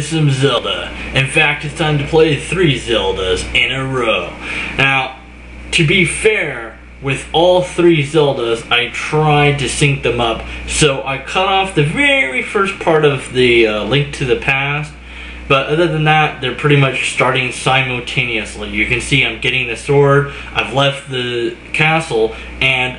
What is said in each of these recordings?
some Zelda. In fact, it's time to play 3 Zeldas in a row. Now, to be fair, with all 3 Zeldas, I tried to sync them up. So I cut off the very first part of the Link to the Past. But other than that, they're pretty much starting simultaneously. You can see I'm getting the sword, I've left the castle, and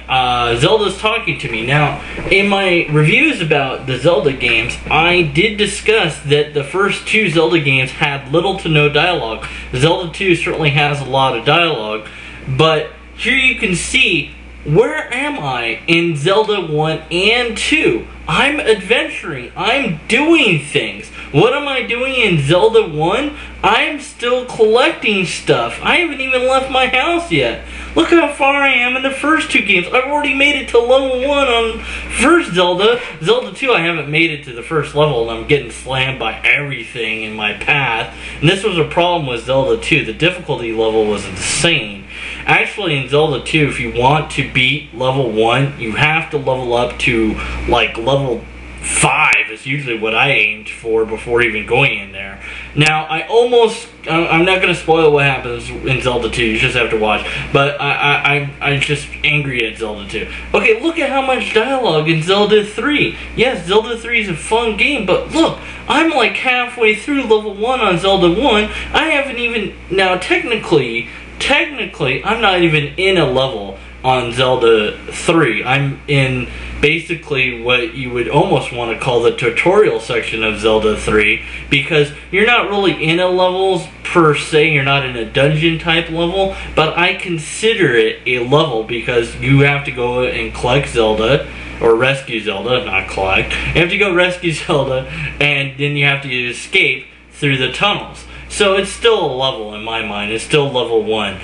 Zelda's talking to me. Now, in my reviews about the Zelda games, I did discuss that the first 2 Zelda games had little to no dialogue. Zelda 2 certainly has a lot of dialogue, but here you can see, where am I in Zelda 1 and 2? I'm adventuring. I'm doing things. What am I doing in Zelda 1? I'm still collecting stuff. I haven't even left my house yet. Look how far I am in the first 2 games. I've already made it to level 1 on first Zelda. Zelda 2, I haven't made it to the first level, and I'm getting slammed by everything in my path. And this was a problem with Zelda 2. The difficulty level was insane. Actually, in Zelda 2, if you want to beat level 1, you have to level up to, like, level 5 is usually what I aimed for before even going in there. Now, I'm not going to spoil what happens in Zelda 2, you just have to watch, but I'm just angry at Zelda 2. Okay, look at how much dialogue in Zelda 3. Yes, Zelda 3 is a fun game, but look, I'm like halfway through level 1 on Zelda 1. I haven't even, now technically, I'm not even in a level on Zelda 3. I'm in basically what you would almost want to call the tutorial section of Zelda 3, because you're not really in a levels per se, you're not in a dungeon type level, but I consider it a level because you have to go and collect Zelda, or rescue Zelda, not collect. You have to go rescue Zelda, and then you have to escape through the tunnels. So it's still a level in my mind. It's still level 1.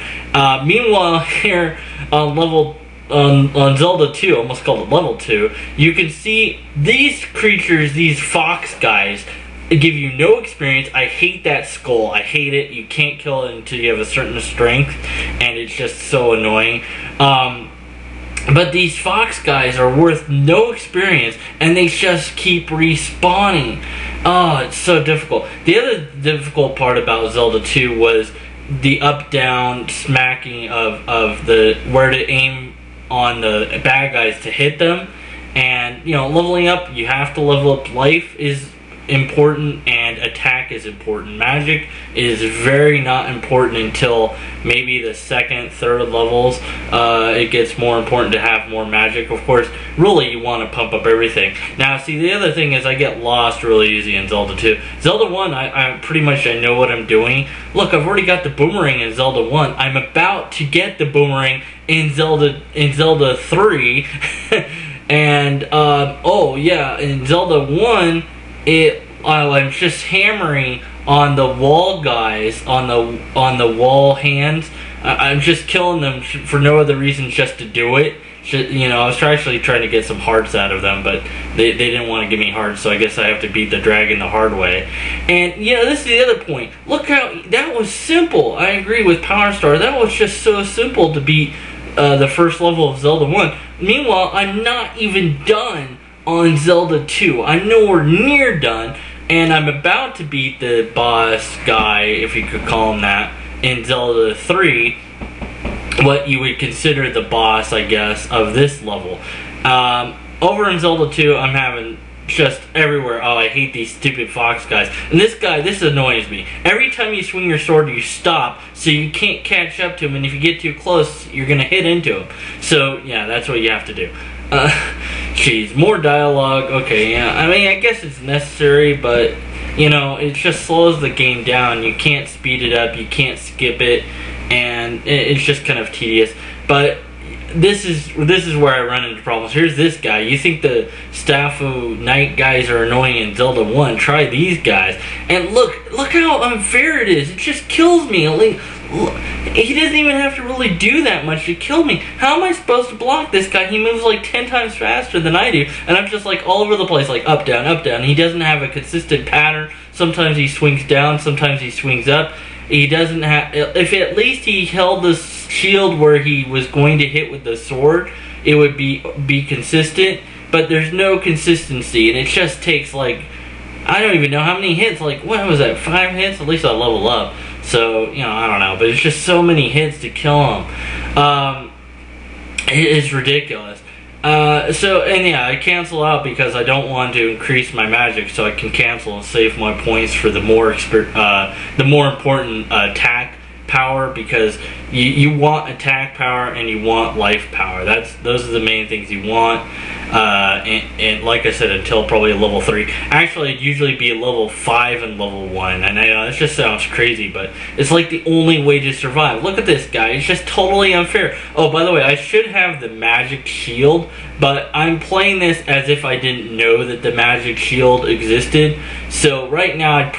Meanwhile, here on Zelda 2, almost called it level 2, you can see these creatures, these fox guys, give you no experience. I hate that skull. I hate it. You can't kill it until you have a certain strength, and it's just so annoying. But these fox guys are worth no experience, and they just keep respawning. Oh, it's so difficult. The other difficult part about Zelda 2 was the up-down smacking of the where to aim on the bad guys to hit them. And, you know, leveling up, you have to level up. Life is important, and attack is important. Magic is very not important until maybe the 2nd, 3rd levels. It gets more important to have more magic. Of course, really you want to pump up everything. Now, see, the other thing is I get lost really easy in Zelda 2. Zelda 1, I pretty much know what I'm doing. Look, I've already got the boomerang in Zelda 1. I'm about to get the boomerang in Zelda 3. And, oh yeah, in Zelda 1, I'm just hammering on the wall guys, on the wall hands. I'm just killing them for no other reason, just to do it. You know, I was actually trying to get some hearts out of them, but they didn't want to give me hearts, so I guess I have to beat the dragon the hard way. And, you know, this is the other point. Look how, that was simple. I agree with Power Star. That was just so simple to beat the first level of Zelda 1. Meanwhile, I'm not even done on Zelda 2. I'm nowhere near done, and I'm about to beat the boss guy, if you could call him that, in Zelda 3, what you would consider the boss, I guess, of this level. Over in Zelda 2, I'm having just everywhere, oh, I hate these stupid fox guys. And this guy, this annoys me. Every time you swing your sword, you stop, so you can't catch up to him, and if you get too close, you're gonna hit into him. So, yeah, that's what you have to do. Jeez, more dialogue, okay, yeah, I mean, I guess it's necessary, but, you know, it just slows the game down. You can't speed it up, you can't skip it, and it's just kind of tedious. But this is where I run into problems. Here's this guy. You think the Staffo Knight guys are annoying in Zelda 1, try these guys. And look how unfair it is. It just kills me. He doesn't even have to really do that much to kill me. How am I supposed to block this guy? He moves like 10 times faster than I do, and I'm just like all over the place, like up, down, up, down. He doesn't have a consistent pattern. Sometimes he swings down, sometimes he swings up. He doesn't have, if at least he held the shield where he was going to hit with the sword, it would be consistent, but there's no consistency, and it just takes like I don't even know how many hits. Like, what was that? 5 hits? At least I level up. So, you know, I don't know. But it's just so many hits to kill him. It is ridiculous. And yeah, I cancel out because I don't want to increase my magic, so I can cancel and save my points for the more important attack power, because you want attack power and you want life power. Those are the main things you want. And like I said, until probably level 3. Actually, it'd usually be a level 5 and level 1. And I know this just sounds crazy, but it's like the only way to survive. Look at this guy. It's just totally unfair. Oh, by the way, I should have the magic shield, but I'm playing this as if I didn't know that the magic shield existed. So right now I'd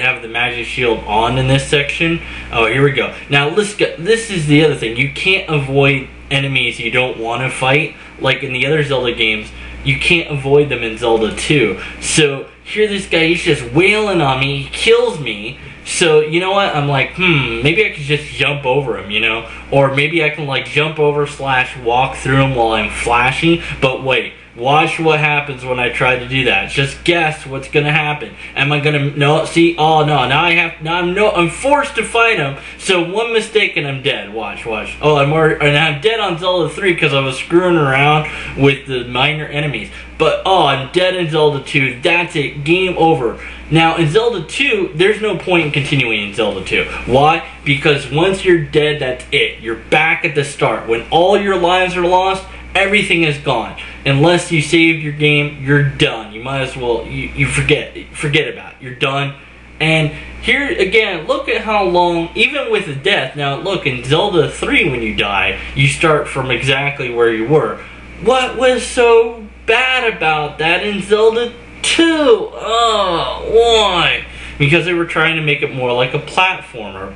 have the magic shield on in this section. Oh, here we go. Now let's go. This is the other thing. You can't avoid enemies you don't want to fight. Like in the other Zelda games, you can't avoid them in Zelda 2. So here this guy, he's just wailing on me. He kills me. So you know what? I'm like, maybe I could just jump over him, you know? Or maybe I can like jump over / walk through him while I'm flashing. But wait. Watch what happens when I try to do that. Just guess what's gonna happen. Am I gonna see? Oh no! I'm forced to fight him. So one mistake and I'm dead. Watch. Oh, I'm dead on Zelda 3 because I was screwing around with the minor enemies. But oh, I'm dead in Zelda 2. That's it. Game over. Now in Zelda 2, there's no point in continuing in Zelda 2. Why? Because once you're dead, that's it. You're back at the start. When all your lives are lost, everything is gone. Unless you saved your game, you're done. You might as well, you forget about it. You're done. And here again, look at how long, even with the death. Now look, in Zelda 3 when you die, you start from exactly where you were. What was so bad about that in Zelda 2? Oh, why? Because they were trying to make it more like a platformer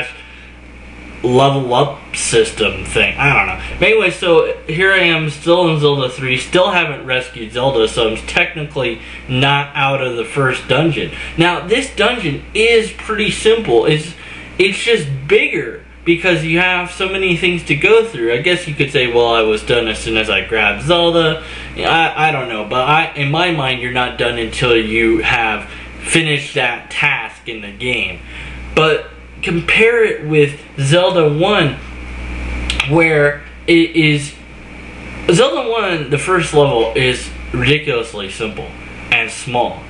/ level up system thing. I don't know. But anyway, so here I am still in Zelda 3, still haven't rescued Zelda, so I'm technically not out of the first dungeon. Now, this dungeon is pretty simple. It's just bigger because you have so many things to go through. I guess you could say, well, I was done as soon as I grabbed Zelda. I don't know, but in my mind, you're not done until you have finished that task in the game. But compare it with Zelda 1, where it is... Zelda 1, the first level, is ridiculously simple and small.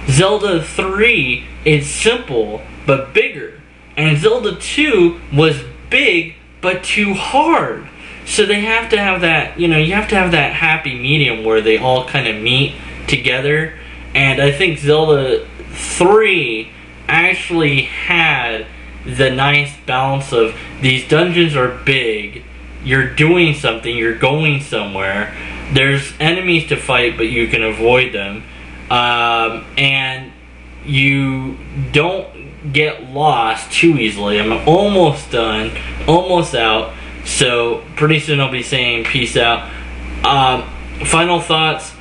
Zelda 3 is simple, but bigger. And Zelda 2 was big, but too hard. So they have to have that, you have to have that happy medium where they all kind of meet together. And I think Zelda 3 actually had the nice balance of these dungeons are big, you're doing something, you're going somewhere, there's enemies to fight but you can avoid them, and you don't get lost too easily. I'm almost done, almost out, so pretty soon I'll be saying peace out. Final thoughts.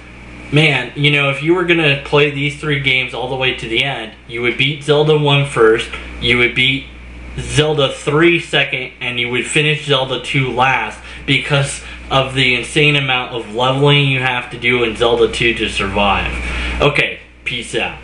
Man, if you were gonna play these 3 games all the way to the end, you would beat Zelda 1 first, you would beat Zelda 3 second, and you would finish Zelda 2 last because of the insane amount of leveling you have to do in Zelda 2 to survive. Okay, peace out.